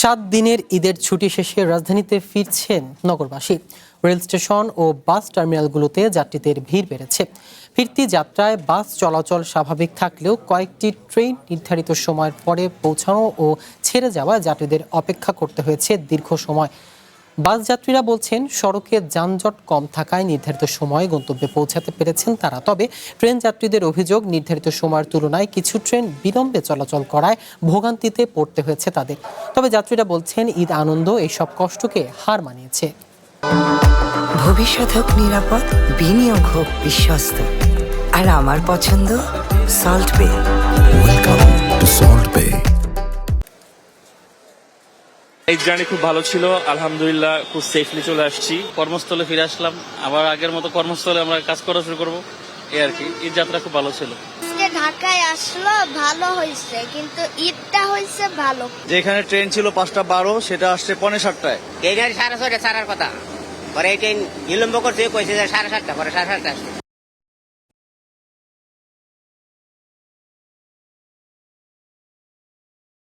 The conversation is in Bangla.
7 দিনের ঈদের ছুটি শেষে রাজধানীতে ফিরছেন নগরবাসী। রেল স্টেশন ও বাস টার্মিনালগুলোতে যাত্রীদের ভিড় বেড়েছে। ফিরতি যাত্রায় বাস চলাচল স্বাভাবিক থাকলেও কয়েকটি ট্রেন নির্ধারিত সময়ের পরে পৌঁছানো ও ছেড়ে যাওয়া যাত্রীদের অপেক্ষা করতে হয়েছে দীর্ঘ সময়। বাস যাত্রীরা বলছেন, সড়কে যানজট কম থাকায় নির্ধারিত সময়ে গন্তব্যে পৌঁছাতে পেরেছেন তারা। তবে ট্রেন যাত্রীদের অভিযোগ, নির্ধারিত সময়ের তুলনায় কিছু ট্রেন বিলম্বে চলাচল করায় ভোগান্তিতে পড়তে হয়েছে তাদের। তবে যাত্রীরা বলছেন, ঈদ আনন্দ এইসব কষ্টকে হার মানিয়েছে। ভবিষ্যৎ হোক নিরাপদ, বিনিয়োগ হোক বিশ্বস্ত, আর আমার পছন্দ সল্ট বে। ওয়েলকাম টু সল্ট বে। এই জার্নি খুব ভালো ছিল, আলহামদুলিল্লাহ খুব সেফলি চলে আসছি। কর্মস্থলে ফিরে আসলাম, আবার আগের মতো কর্মস্থলে আমরা কাজ করা শুরু করবো, এই আর কি। ঈদ যাত্রা খুব ভালো ছিল। ঢাকায় আসলো ভালো হয়েছে, কিন্তু ঈদটা হয়েছে ভালো। যেখানে ট্রেন ছিল 5:12 সেটা আসছে 6:45। এই 6:30 ছাড়ার কথা, পরে এই ট্রেন বিলম্ব করছে, কইছে যে 7:30, পরে 7:30 আসছে।